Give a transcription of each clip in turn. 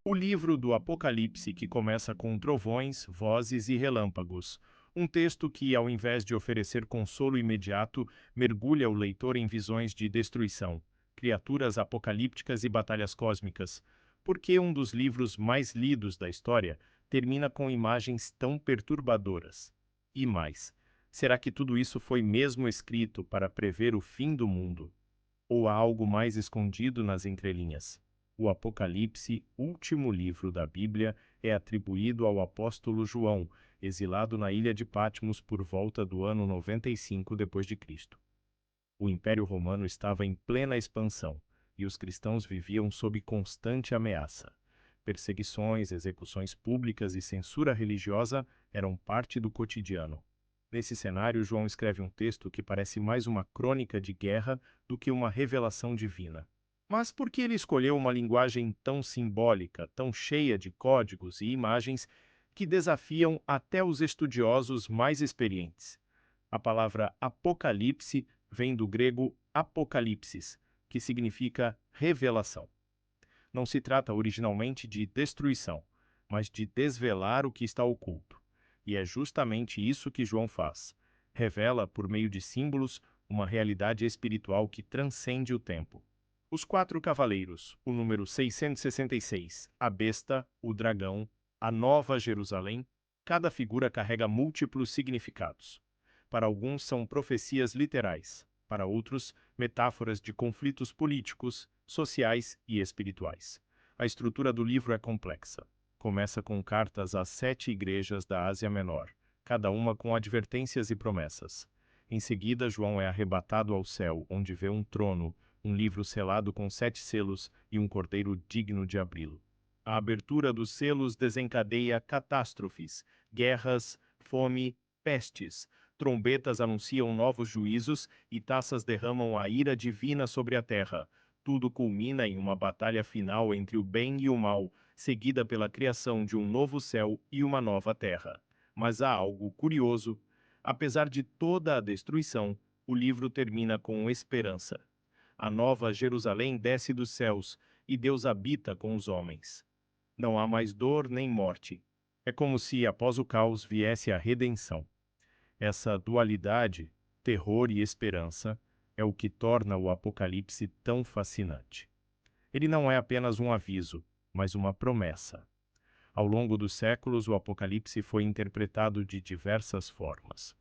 O livro do Apocalipse, que começa com trovões, vozes e relâmpagos. Um texto que, ao invés de oferecer consolo imediato, mergulha o leitor em visões de destruição, criaturas apocalípticas e batalhas cósmicas. Porque um dos livros mais lidos da história termina com imagens tão perturbadoras? E mais, será que tudo isso foi mesmo escrito para prever o fim do mundo? Ou há algo mais escondido nas entrelinhas? O Apocalipse, último livro da Bíblia, é atribuído ao apóstolo João, exilado na ilha de Patmos por volta do ano 95 d.C. O Império Romano estava em plena expansão, e os cristãos viviam sob constante ameaça. Perseguições, execuções públicas e censura religiosa eram parte do cotidiano. Nesse cenário, João escreve um texto que parece mais uma crônica de guerra do que uma revelação divina. Mas por que ele escolheu uma linguagem tão simbólica, tão cheia de códigos e imagens que desafiam até os estudiosos mais experientes? A palavra Apocalipse vem do grego apocalipsis, que significa revelação. Não se trata originalmente de destruição, mas de desvelar o que está oculto. E é justamente isso que João faz. Revela, por meio de símbolos, uma realidade espiritual que transcende o tempo. Os quatro cavaleiros, o número 666, a besta, o dragão, a Nova Jerusalém, cada figura carrega múltiplos significados. Para alguns são profecias literais, para outros, metáforas de conflitos políticos, sociais e espirituais. A estrutura do livro é complexa. Começa com cartas às 7 igrejas da Ásia Menor, cada uma com advertências e promessas. Em seguida, João é arrebatado ao céu, onde vê um trono, um livro selado com 7 selos e um cordeiro digno de abri-lo. A abertura dos selos desencadeia catástrofes, guerras, fome, pestes. Trombetas anunciam novos juízos e taças derramam a ira divina sobre a terra. Tudo culmina em uma batalha final entre o bem e o mal, seguida pela criação de um novo céu e uma nova terra. Mas há algo curioso. Apesar de toda a destruição, o livro termina com esperança. A nova Jerusalém desce dos céus, e Deus habita com os homens. Não há mais dor nem morte. É como se, após o caos, viesse a redenção. Essa dualidade, terror e esperança, é o que torna o Apocalipse tão fascinante. Ele não é apenas um aviso, mas uma promessa. Ao longo dos séculos, o Apocalipse foi interpretado de diversas formas.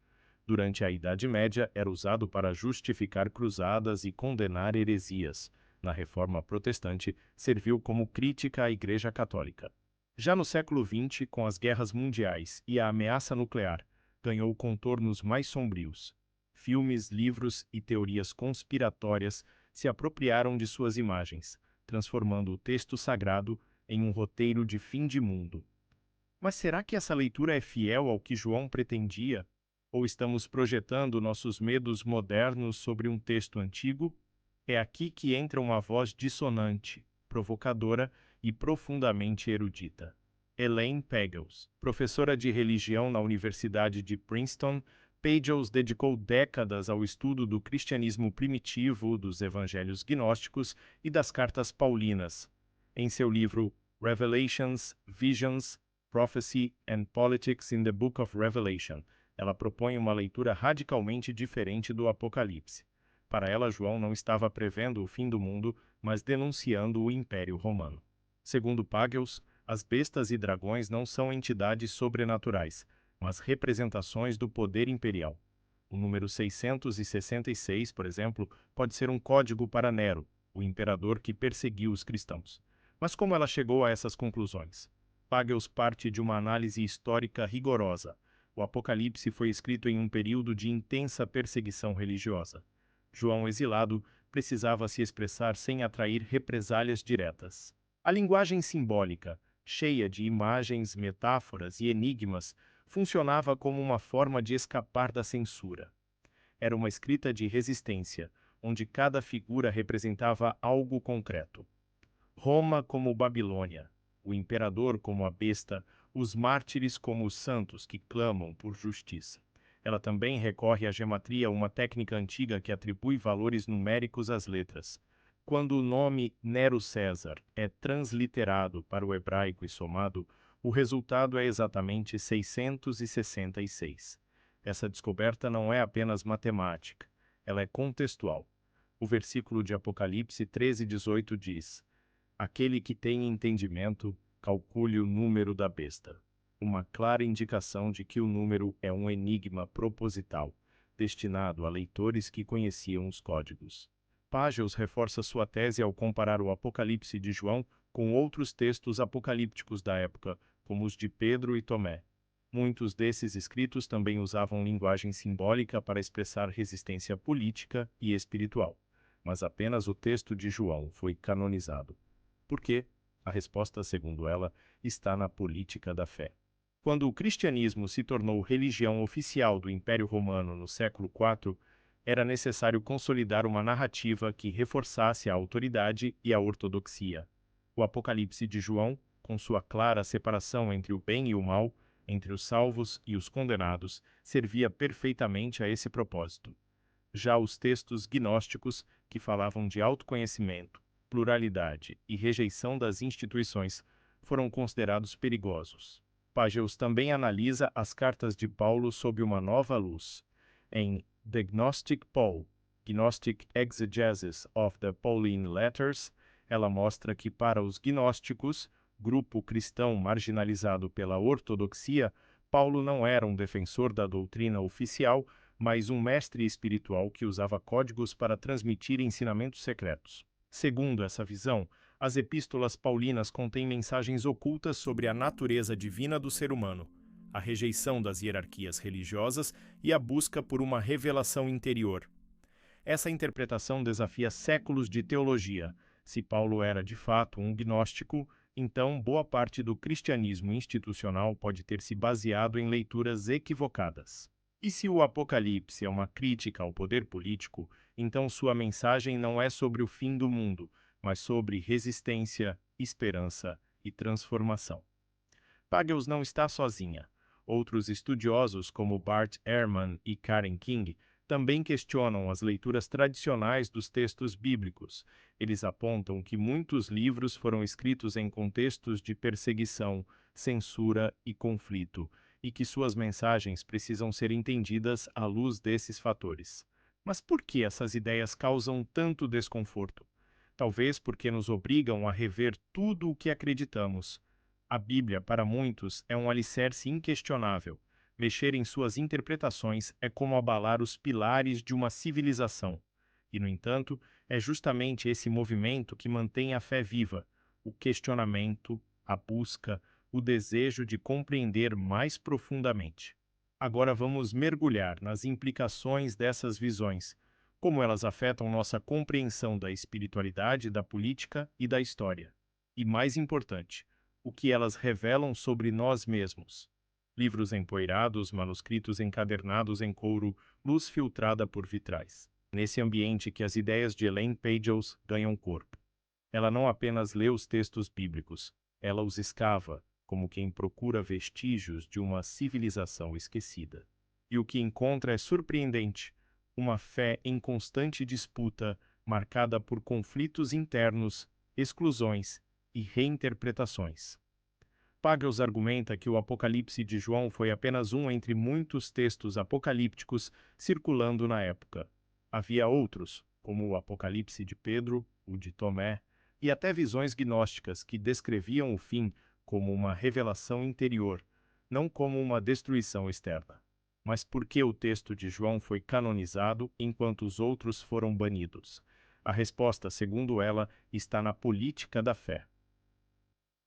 Durante a Idade Média, era usado para justificar cruzadas e condenar heresias. Na Reforma Protestante, serviu como crítica à Igreja Católica. Já no século XX, com as guerras mundiais e a ameaça nuclear, ganhou contornos mais sombrios. Filmes, livros e teorias conspiratórias se apropriaram de suas imagens, transformando o texto sagrado em um roteiro de fim de mundo. Mas será que essa leitura é fiel ao que João pretendia? Ou estamos projetando nossos medos modernos sobre um texto antigo? É aqui que entra uma voz dissonante, provocadora e profundamente erudita. Elaine Pagels, professora de religião na Universidade de Princeton, Pagels dedicou décadas ao estudo do cristianismo primitivo, dos evangelhos gnósticos e das cartas paulinas. Em seu livro Revelations, Visions, Prophecy and Politics in the Book of Revelation, ela propõe uma leitura radicalmente diferente do Apocalipse. Para ela, João não estava prevendo o fim do mundo, mas denunciando o Império Romano. Segundo Pagels, as bestas e dragões não são entidades sobrenaturais, mas representações do poder imperial. O número 666, por exemplo, pode ser um código para Nero, o imperador que perseguiu os cristãos. Mas como ela chegou a essas conclusões? Pagels parte de uma análise histórica rigorosa. O Apocalipse foi escrito em um período de intensa perseguição religiosa. João, exilado, precisava se expressar sem atrair represálias diretas. A linguagem simbólica, cheia de imagens, metáforas e enigmas, funcionava como uma forma de escapar da censura. Era uma escrita de resistência, onde cada figura representava algo concreto. Roma como Babilônia, o imperador como a besta, os mártires como os santos que clamam por justiça. Ela também recorre à gematria, uma técnica antiga que atribui valores numéricos às letras. Quando o nome Nero César é transliterado para o hebraico e somado, o resultado é exatamente 666. Essa descoberta não é apenas matemática, ela é contextual. O versículo de Apocalipse 13:18 diz: Aquele que tem entendimento, calcule o número da besta. Uma clara indicação de que o número é um enigma proposital, destinado a leitores que conheciam os códigos. Págios reforça sua tese ao comparar o Apocalipse de João com outros textos apocalípticos da época, como os de Pedro e Tomé. Muitos desses escritos também usavam linguagem simbólica para expressar resistência política e espiritual. Mas apenas o texto de João foi canonizado. Por quê? A resposta, segundo ela, está na política da fé. Quando o cristianismo se tornou religião oficial do Império Romano no século IV, era necessário consolidar uma narrativa que reforçasse a autoridade e a ortodoxia. O Apocalipse de João, com sua clara separação entre o bem e o mal, entre os salvos e os condenados, servia perfeitamente a esse propósito. Já os textos gnósticos, que falavam de autoconhecimento, pluralidade e rejeição das instituições, foram considerados perigosos. Pageus também analisa as cartas de Paulo sob uma nova luz. Em The Gnostic Paul, Gnostic Exegesis of the Pauline Letters, ela mostra que para os gnósticos, grupo cristão marginalizado pela ortodoxia, Paulo não era um defensor da doutrina oficial, mas um mestre espiritual que usava códigos para transmitir ensinamentos secretos. Segundo essa visão, as epístolas paulinas contêm mensagens ocultas sobre a natureza divina do ser humano, a rejeição das hierarquias religiosas e a busca por uma revelação interior. Essa interpretação desafia séculos de teologia. Se Paulo era de fato um gnóstico, então boa parte do cristianismo institucional pode ter se baseado em leituras equivocadas. E se o Apocalipse é uma crítica ao poder político, então sua mensagem não é sobre o fim do mundo, mas sobre resistência, esperança e transformação. Pagels não está sozinha. Outros estudiosos, como Bart Ehrman e Karen King, também questionam as leituras tradicionais dos textos bíblicos. Eles apontam que muitos livros foram escritos em contextos de perseguição, censura e conflito, e que suas mensagens precisam ser entendidas à luz desses fatores. Mas por que essas ideias causam tanto desconforto? Talvez porque nos obrigam a rever tudo o que acreditamos. A Bíblia, para muitos, é um alicerce inquestionável. Mexer em suas interpretações é como abalar os pilares de uma civilização. E, no entanto, é justamente esse movimento que mantém a fé viva, o questionamento, a busca, o desejo de compreender mais profundamente. Agora vamos mergulhar nas implicações dessas visões, como elas afetam nossa compreensão da espiritualidade, da política e da história. E mais importante, o que elas revelam sobre nós mesmos. Livros empoeirados, manuscritos encadernados em couro, luz filtrada por vitrais. Nesse ambiente que as ideias de Elaine Pagels ganham corpo. Ela não apenas lê os textos bíblicos, ela os escava, como quem procura vestígios de uma civilização esquecida. E o que encontra é surpreendente: uma fé em constante disputa, marcada por conflitos internos, exclusões e reinterpretações. Pagels argumenta que o Apocalipse de João foi apenas um entre muitos textos apocalípticos circulando na época. Havia outros, como o Apocalipse de Pedro, o de Tomé, e até visões gnósticas que descreviam o fim como uma revelação interior, não como uma destruição externa. Mas por que o texto de João foi canonizado enquanto os outros foram banidos? A resposta, segundo ela, está na política da fé.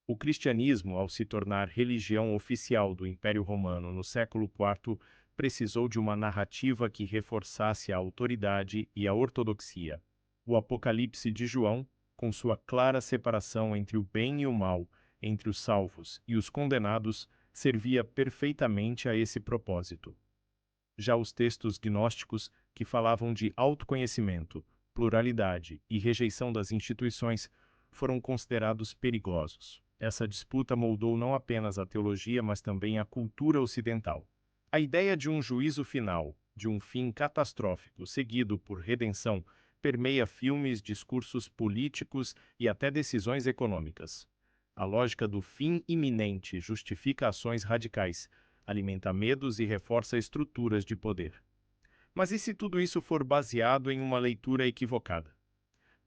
O cristianismo, ao se tornar religião oficial do Império Romano no século IV, precisou de uma narrativa que reforçasse a autoridade e a ortodoxia. O Apocalipse de João, com sua clara separação entre o bem e o mal, entre os salvos e os condenados, servia perfeitamente a esse propósito. Já os textos gnósticos, que falavam de autoconhecimento, pluralidade e rejeição das instituições, foram considerados perigosos. Essa disputa moldou não apenas a teologia, mas também a cultura ocidental. A ideia de um juízo final, de um fim catastrófico seguido por redenção, permeia filmes, discursos políticos e até decisões econômicas. A lógica do fim iminente justifica ações radicais, alimenta medos e reforça estruturas de poder. Mas e se tudo isso for baseado em uma leitura equivocada?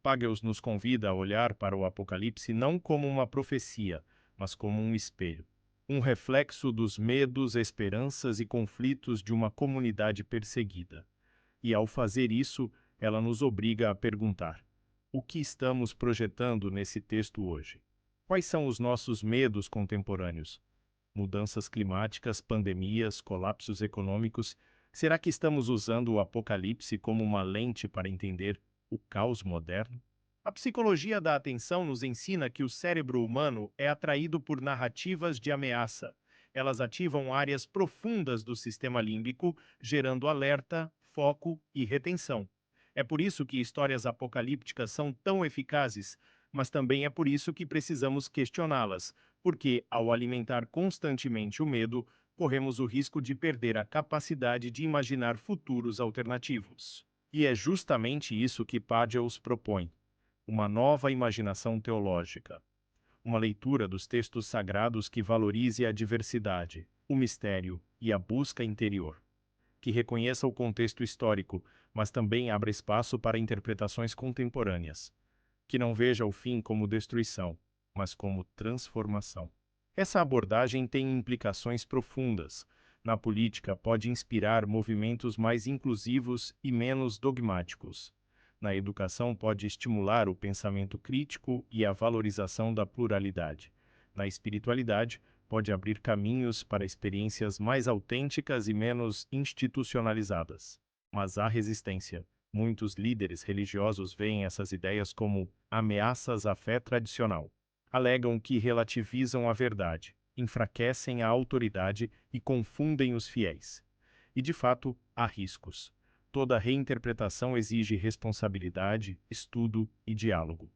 Pagels nos convida a olhar para o Apocalipse não como uma profecia, mas como um espelho. Um reflexo dos medos, esperanças e conflitos de uma comunidade perseguida. E ao fazer isso, ela nos obriga a perguntar: o que estamos projetando nesse texto hoje? Quais são os nossos medos contemporâneos? Mudanças climáticas, pandemias, colapsos econômicos? Será que estamos usando o Apocalipse como uma lente para entender o caos moderno? A psicologia da atenção nos ensina que o cérebro humano é atraído por narrativas de ameaça. Elas ativam áreas profundas do sistema límbico, gerando alerta, foco e retenção. É por isso que histórias apocalípticas são tão eficazes, mas também é por isso que precisamos questioná-las, porque, ao alimentar constantemente o medo, corremos o risco de perder a capacidade de imaginar futuros alternativos. E é justamente isso que Pagels propõe: uma nova imaginação teológica, uma leitura dos textos sagrados que valorize a diversidade, o mistério e a busca interior, que reconheça o contexto histórico, mas também abra espaço para interpretações contemporâneas, que não veja o fim como destruição, mas como transformação. Essa abordagem tem implicações profundas. Na política, pode inspirar movimentos mais inclusivos e menos dogmáticos. Na educação, pode estimular o pensamento crítico e a valorização da pluralidade. Na espiritualidade, pode abrir caminhos para experiências mais autênticas e menos institucionalizadas. Mas há resistência. Muitos líderes religiosos veem essas ideias como ameaças à fé tradicional. Alegam que relativizam a verdade, enfraquecem a autoridade e confundem os fiéis. E de fato, há riscos. Toda reinterpretação exige responsabilidade, estudo e diálogo.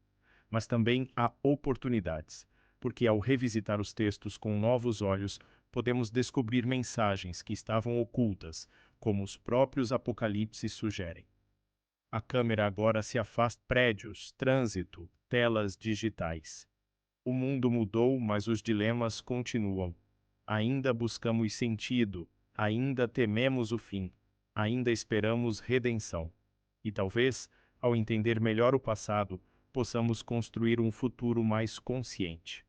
Mas também há oportunidades, porque ao revisitar os textos com novos olhos, podemos descobrir mensagens que estavam ocultas, como os próprios apocalipses sugerem. A câmera agora se afasta de prédios, trânsito, telas digitais. O mundo mudou, mas os dilemas continuam. Ainda buscamos sentido, ainda tememos o fim, ainda esperamos redenção. E talvez, ao entender melhor o passado, possamos construir um futuro mais consciente.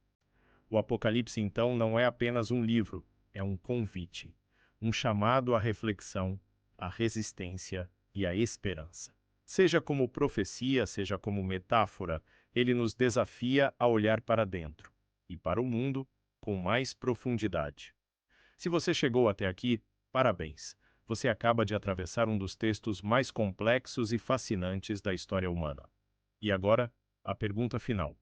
O Apocalipse, então, não é apenas um livro, é um convite, um chamado à reflexão, à resistência e à esperança. Seja como profecia, seja como metáfora, ele nos desafia a olhar para dentro e para o mundo com mais profundidade. Se você chegou até aqui, parabéns! Você acaba de atravessar um dos textos mais complexos e fascinantes da história humana. E agora, a pergunta final: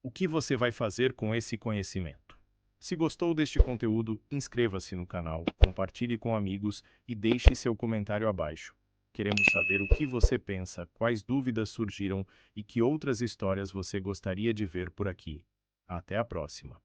o que você vai fazer com esse conhecimento? Se gostou deste conteúdo, inscreva-se no canal, compartilhe com amigos e deixe seu comentário abaixo. Queremos saber o que você pensa, quais dúvidas surgiram e que outras histórias você gostaria de ver por aqui. Até a próxima!